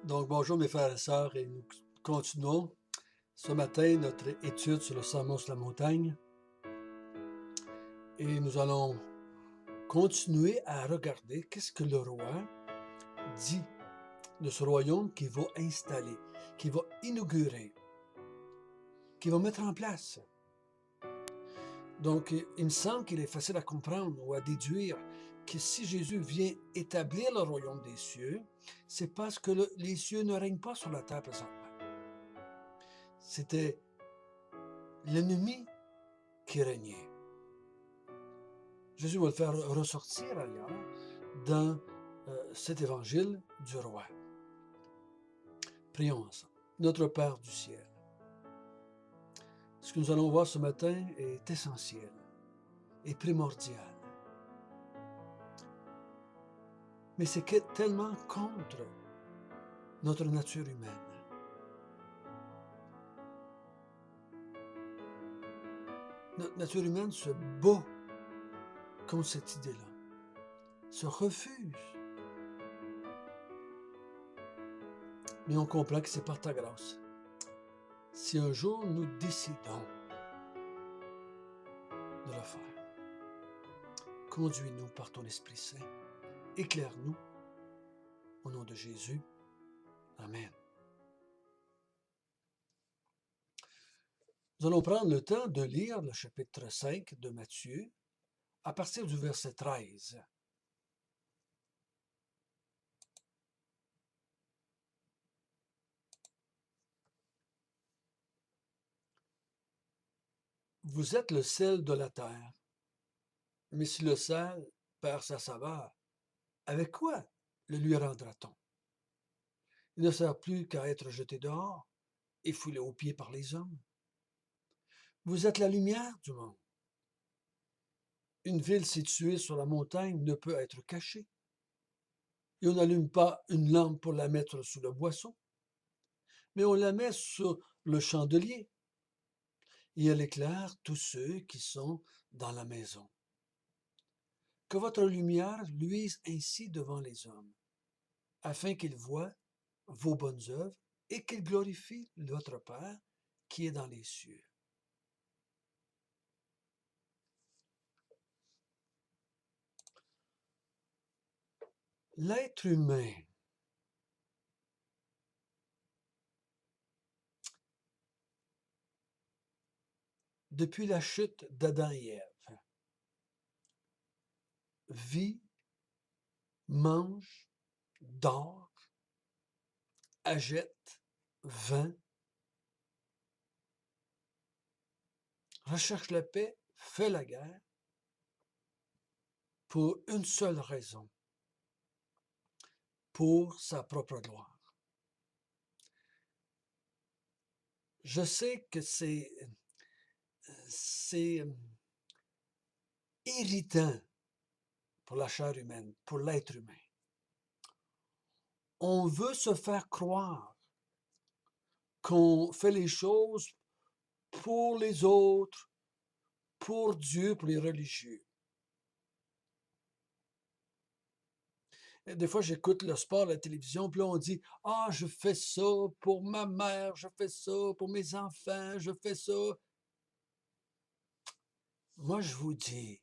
Donc, bonjour mes frères et sœurs, et nous continuons ce matin notre étude sur le sermon sur la montagne. Et nous allons continuer à regarder qu'est-ce que le roi dit de ce royaume qu'il va installer, qu'il va inaugurer, qu'il va mettre en place. Donc, il me semble qu'il est facile à comprendre ou à déduire que si Jésus vient établir le royaume des cieux, c'est parce que les cieux ne règnent pas sur la terre présentement. C'était l'ennemi qui régnait. Jésus va le faire ressortir ailleurs dans cet évangile du roi. Prions ensemble. Notre Père du ciel, ce que nous allons voir ce matin est essentiel et primordial. Mais c'est tellement contre notre nature humaine. Notre nature humaine se bat contre cette idée-là, se refuse. Mais on comprend que c'est par ta grâce. Si un jour nous décidons de le faire, conduis-nous par ton Esprit Saint, éclaire-nous, au nom de Jésus. Amen. Nous allons prendre le temps de lire le chapitre 5 de Matthieu à partir du verset 13. Vous êtes le sel de la terre, mais si le sel perd sa saveur, avec quoi le lui rendra-t-on? Il ne sert plus qu'à être jeté dehors et foulé aux pieds par les hommes. Vous êtes la lumière du monde. Une ville située sur la montagne ne peut être cachée. Et on n'allume pas une lampe pour la mettre sous le boisseau, mais on la met sur le chandelier. Et elle éclaire tous ceux qui sont dans la maison. Que votre lumière luise ainsi devant les hommes, afin qu'ils voient vos bonnes œuvres et qu'ils glorifient votre Père qui est dans les cieux. L'être humain depuis la chute d'Adam et Ève vit, mange, dort, achète, vend, recherche la paix, fait la guerre, pour une seule raison, pour sa propre gloire. Je sais que c'est irritant pour la chair humaine, pour l'être humain. On veut se faire croire qu'on fait les choses pour les autres, pour Dieu, pour les religieux. Et des fois, j'écoute le sport à la télévision, puis là, on dit « Ah, je fais ça pour ma mère, je fais ça pour mes enfants, je fais ça. » Moi, je vous dis,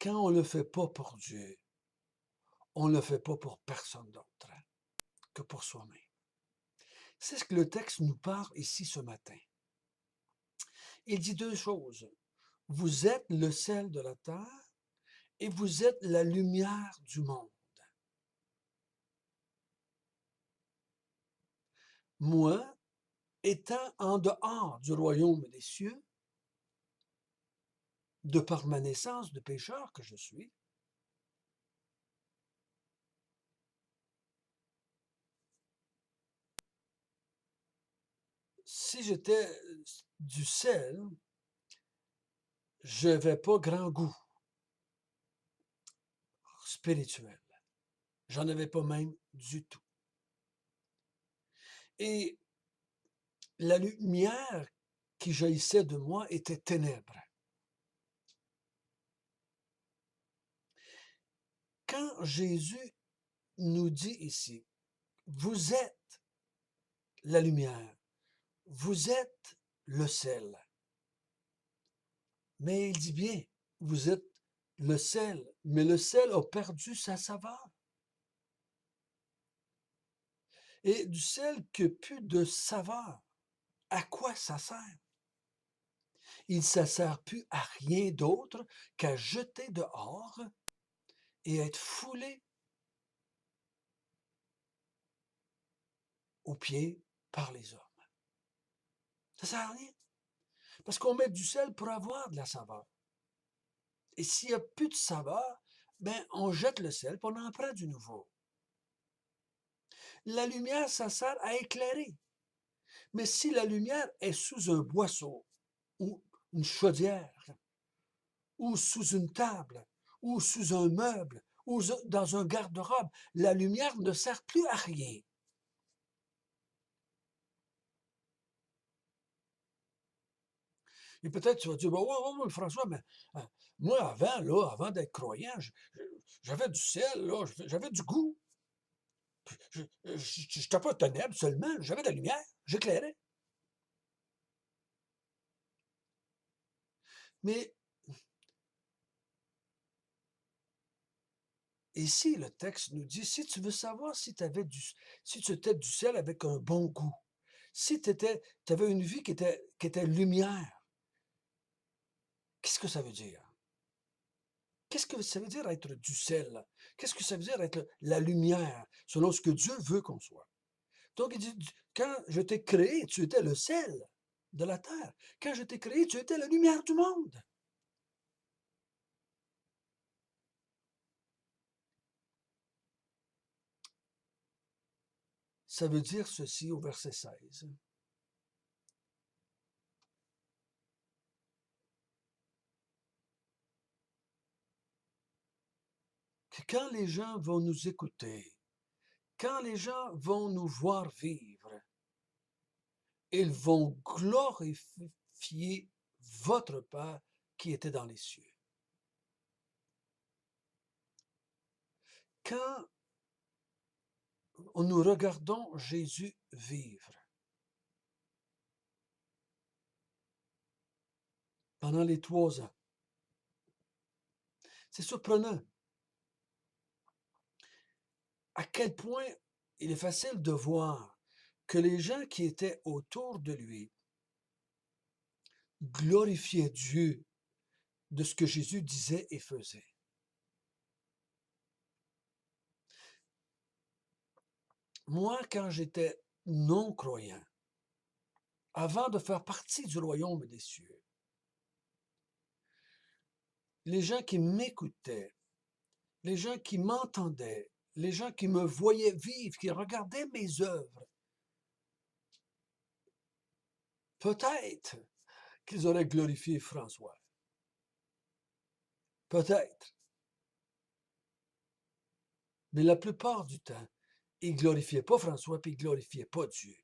quand on ne le fait pas pour Dieu, on ne le fait pas pour personne d'autre que pour soi-même. C'est ce que le texte nous parle ici ce matin. Il dit deux choses. Vous êtes le sel de la terre et vous êtes la lumière du monde. Moi, étant en dehors du royaume des cieux, de par ma naissance de pécheur que je suis, si j'étais du sel, je n'avais pas grand goût spirituel. J'en avais pas même du tout. Et la lumière qui jaillissait de moi était ténèbres. Quand Jésus nous dit ici vous êtes la lumière, vous êtes le sel. Mais il dit bien, vous êtes le sel, mais le sel a perdu sa saveur. Et du sel qui n'a plus de saveur, à quoi ça sert? Il ne sert plus à rien d'autre qu'à jeter dehors et être foulé aux pieds par les hommes. Ça ne sert à rien. Parce qu'on met du sel pour avoir de la saveur. Et s'il n'y a plus de saveur, ben, on jette le sel et on en prend du nouveau. La lumière, ça sert à éclairer. Mais si la lumière est sous un boisseau, ou une chaudière, ou sous une table, ou sous un meuble, ou dans un garde-robe, la lumière ne sert plus à rien. Et peut-être tu vas dire, ouais, François, mais moi, avant d'être croyant, j'avais du sel, là, j'avais du goût. Je n'étais pas ténèbres seulement, j'avais de la lumière, j'éclairais. Mais ici, le texte nous dit, si tu veux savoir si tu étais du sel avec un bon goût, si tu avais une vie qui était lumière, qu'est-ce que ça veut dire? Qu'est-ce que ça veut dire être du sel? Qu'est-ce que ça veut dire être la lumière, selon ce que Dieu veut qu'on soit? Donc, il dit, quand je t'ai créé, tu étais le sel de la terre. Quand je t'ai créé, tu étais la lumière du monde. Ça veut dire ceci au verset 16. Que quand les gens vont nous écouter, quand les gens vont nous voir vivre, ils vont glorifier votre Père qui était dans les cieux. Quand nous regardons Jésus vivre, pendant les 3 ans, c'est surprenant à quel point il est facile de voir que les gens qui étaient autour de lui glorifiaient Dieu de ce que Jésus disait et faisait. Moi, quand j'étais non-croyant, avant de faire partie du royaume des cieux, les gens qui m'écoutaient, les gens qui m'entendaient, les gens qui me voyaient vivre, qui regardaient mes œuvres, peut-être qu'ils auraient glorifié François. Peut-être. Mais la plupart du temps, ils ne glorifiaient pas François, puis ils ne glorifiaient pas Dieu.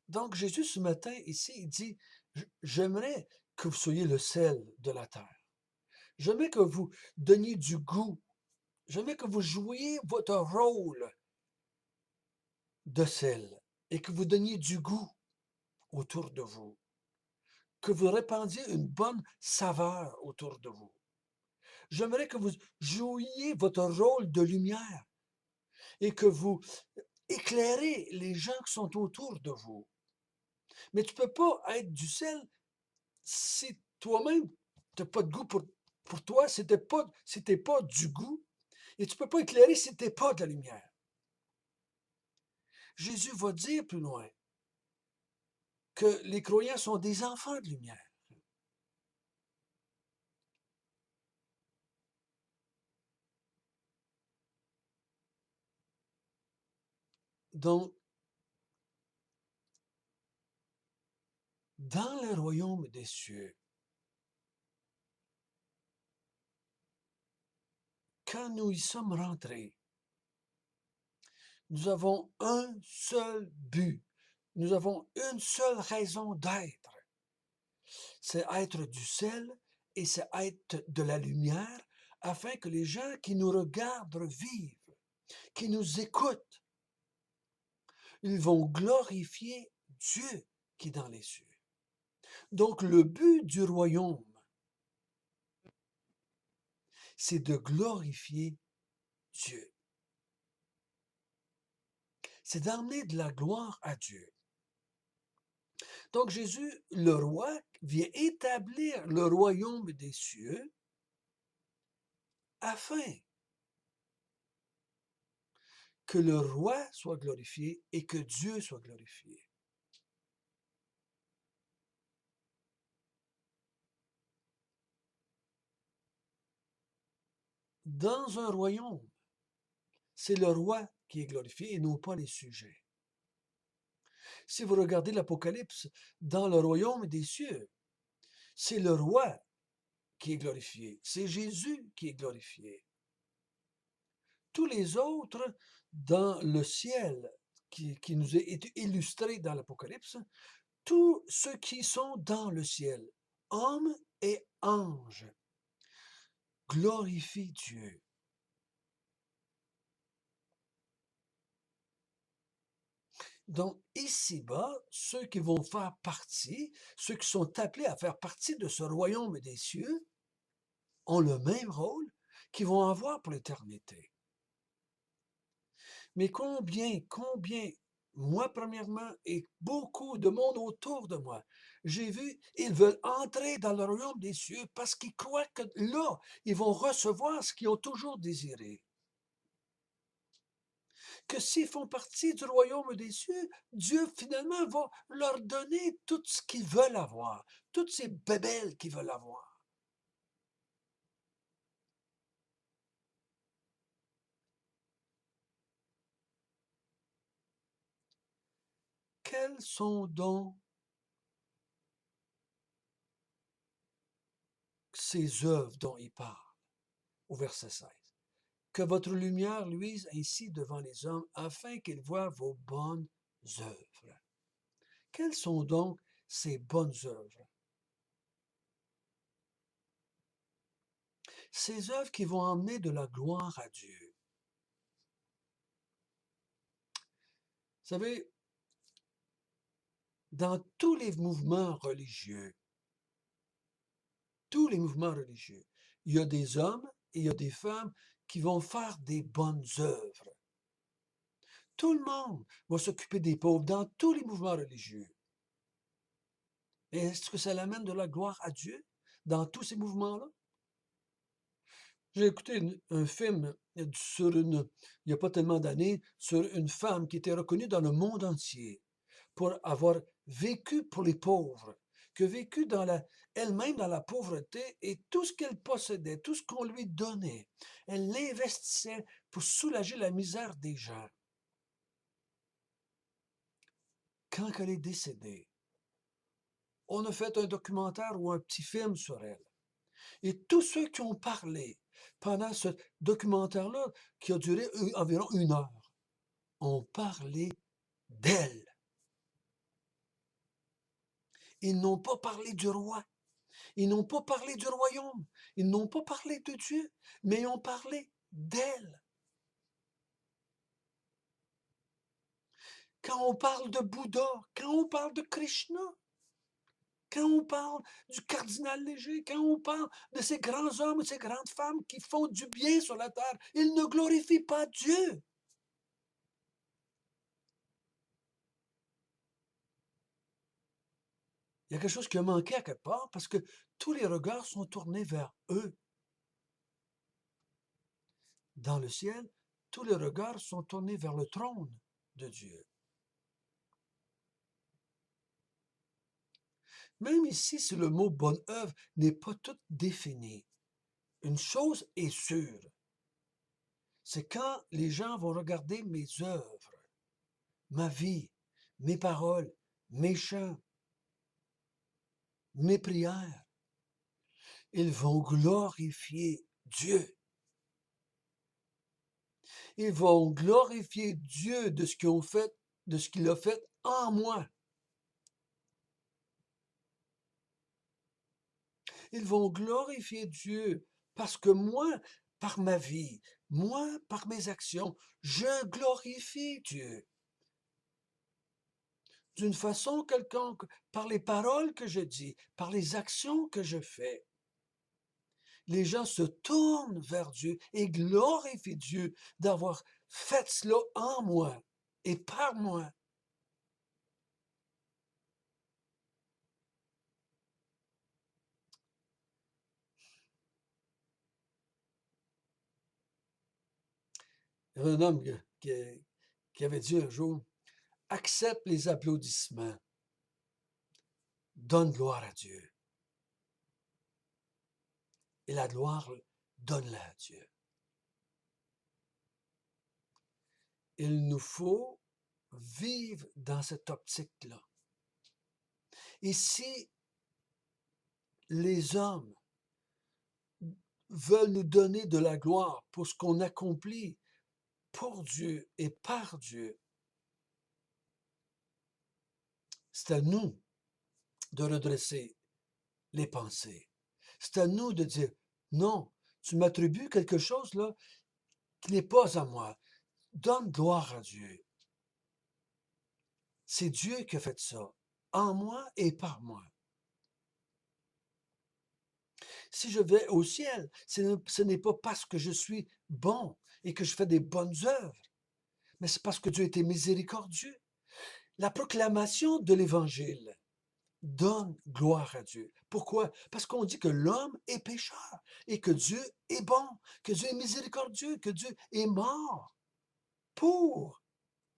Donc Jésus, ce matin, ici, il dit, j'aimerais que vous soyez le sel de la terre. J'aimerais que vous donniez du goût. J'aimerais que vous jouiez votre rôle de sel et que vous donniez du goût autour de vous, que vous répandiez une bonne saveur autour de vous. J'aimerais que vous jouiez votre rôle de lumière et que vous éclairez les gens qui sont autour de vous. Mais tu ne peux pas être du sel si toi-même, tu n'as pas de goût pour toi, si tu n'es pas du goût, et tu ne peux pas éclairer si tu n'es pas de la lumière. Jésus va dire plus loin que les croyants sont des enfants de lumière. Donc, dans le royaume des cieux, quand nous y sommes rentrés, nous avons un seul but, Nous avons une seule raison d'être. C'est être du sel et c'est être de la lumière afin que les gens qui nous regardent vivent, qui nous écoutent, ils vont glorifier Dieu qui est dans les cieux. Donc le but du royaume, c'est de glorifier Dieu. C'est d'amener de la gloire à Dieu. Donc Jésus, le roi, vient établir le royaume des cieux afin que le roi soit glorifié et que Dieu soit glorifié. Dans un royaume, c'est le roi qui est glorifié et non pas les sujets. Si vous regardez l'Apocalypse, dans le royaume des cieux, c'est le roi qui est glorifié, c'est Jésus qui est glorifié. Tous les autres, dans le ciel, qui nous a été illustré dans l'Apocalypse, tous ceux qui sont dans le ciel, hommes et anges, glorifient Dieu. Donc, ici-bas, ceux qui vont faire partie, ceux qui sont appelés à faire partie de ce royaume des cieux, ont le même rôle qu'ils vont avoir pour l'éternité. Mais combien, moi premièrement, et beaucoup de monde autour de moi, j'ai vu, ils veulent entrer dans le royaume des cieux parce qu'ils croient que là, ils vont recevoir ce qu'ils ont toujours désiré. Que s'ils font partie du royaume des cieux, Dieu finalement va leur donner tout ce qu'ils veulent avoir, toutes ces bébelles qu'ils veulent avoir. Quelles sont donc ces œuvres dont il parle au verset 16? Que votre lumière luise ainsi devant les hommes, afin qu'ils voient vos bonnes œuvres. Quelles sont donc ces bonnes œuvres? Ces œuvres qui vont emmener de la gloire à Dieu. Vous savez, dans tous les mouvements religieux, il y a des hommes et il y a des femmes qui vont faire des bonnes œuvres. Tout le monde va s'occuper des pauvres dans tous les mouvements religieux. Et est-ce que ça amène de la gloire à Dieu dans tous ces mouvements-là? J'ai écouté un film il n'y a pas tellement d'années, sur une femme qui était reconnue dans le monde entier pour avoir vécu pour les pauvres, qui a vécu elle-même dans la pauvreté et tout ce qu'elle possédait, tout ce qu'on lui donnait, elle l'investissait pour soulager la misère des gens. Quand elle est décédée, on a fait un documentaire ou un petit film sur elle. Et tous ceux qui ont parlé pendant ce documentaire-là, qui a duré environ 1 heure, ont parlé d'elle. Ils n'ont pas parlé du roi. Ils n'ont pas parlé du royaume. Ils n'ont pas parlé de Dieu, mais ils ont parlé d'elle. Quand on parle de Bouddha, quand on parle de Krishna, quand on parle du cardinal Léger, quand on parle de ces grands hommes et ces grandes femmes qui font du bien sur la terre, ils ne glorifient pas Dieu. Il y a quelque chose qui a manqué à quelque part parce que tous les regards sont tournés vers eux. Dans le ciel, tous les regards sont tournés vers le trône de Dieu. Même ici, si le mot bonne œuvre n'est pas tout défini, une chose est sûre, c'est quand les gens vont regarder mes œuvres, ma vie, mes paroles, mes chants, mes prières, ils vont glorifier Dieu. Ils vont glorifier Dieu de ce qu'ils ont fait, de ce qu'il a fait en moi. Ils vont glorifier Dieu parce que moi, par ma vie, moi, par mes actions, je glorifie Dieu. D'une façon quelconque, par les paroles que je dis, par les actions que je fais. Les gens se tournent vers Dieu et glorifient Dieu d'avoir fait cela en moi et par moi. Il y avait un homme qui avait dit un jour, accepte les applaudissements, donne gloire à Dieu. Et la gloire, donne-la à Dieu. Il nous faut vivre dans cette optique-là. Et si les hommes veulent nous donner de la gloire pour ce qu'on accomplit pour Dieu et par Dieu, c'est à nous de redresser les pensées. C'est à nous de dire, non, tu m'attribues quelque chose là qui n'est pas à moi. Donne gloire à Dieu. C'est Dieu qui a fait ça, en moi et par moi. Si je vais au ciel, ce n'est pas parce que je suis bon et que je fais des bonnes œuvres, mais c'est parce que Dieu était miséricordieux. La proclamation de l'Évangile donne gloire à Dieu. Pourquoi? Parce qu'on dit que l'homme est pécheur et que Dieu est bon, que Dieu est miséricordieux, que Dieu est mort pour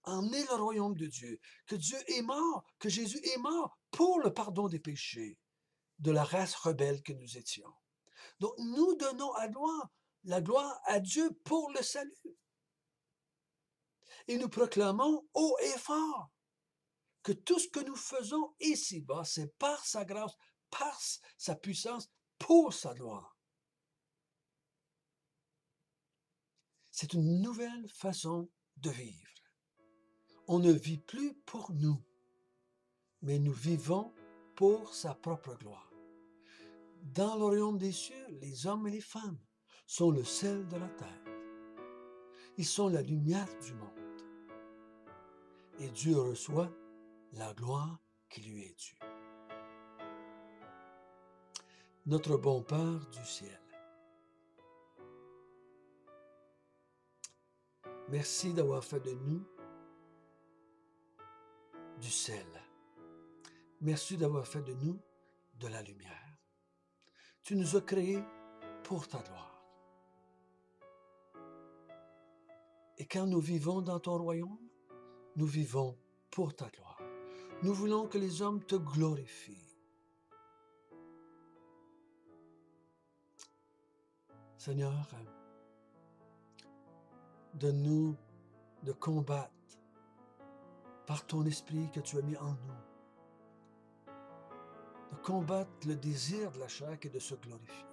emmener le royaume de Dieu, que Dieu est mort, que Jésus est mort pour le pardon des péchés de la race rebelle que nous étions. Donc, nous donnons la gloire à Dieu pour le salut. Et nous proclamons haut et fort que tout ce que nous faisons ici-bas, c'est par sa grâce, par sa puissance, pour sa gloire. C'est une nouvelle façon de vivre. On ne vit plus pour nous, mais nous vivons pour sa propre gloire. Dans le royaume des cieux, les hommes et les femmes sont le sel de la terre. Ils sont la lumière du monde. Et Dieu reçoit la gloire qui lui est due. Notre bon Père du ciel, merci d'avoir fait de nous du sel. Merci d'avoir fait de nous de la lumière. Tu nous as créés pour ta gloire. Et quand nous vivons dans ton royaume, nous vivons pour ta gloire. Nous voulons que les hommes te glorifient. Seigneur, donne-nous de combattre par ton esprit que tu as mis en nous, de combattre le désir de la chair et de se glorifier.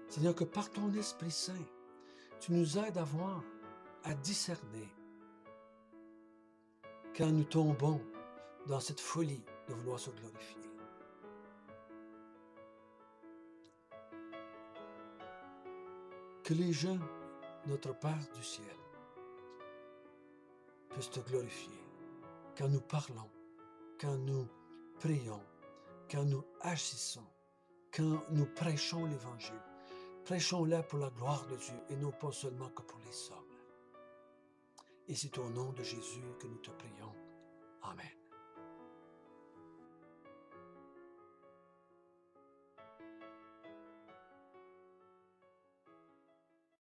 Seigneur, que par ton Esprit Saint, tu nous aides à discerner quand nous tombons dans cette folie de vouloir se glorifier. Que les gens, notre Père du ciel, puissent te glorifier quand nous parlons, quand nous prions, quand nous agissons, quand nous prêchons l'Évangile. Prêchons-la pour la gloire de Dieu et non pas seulement que pour les hommes. Et c'est au nom de Jésus que nous te prions. Amen.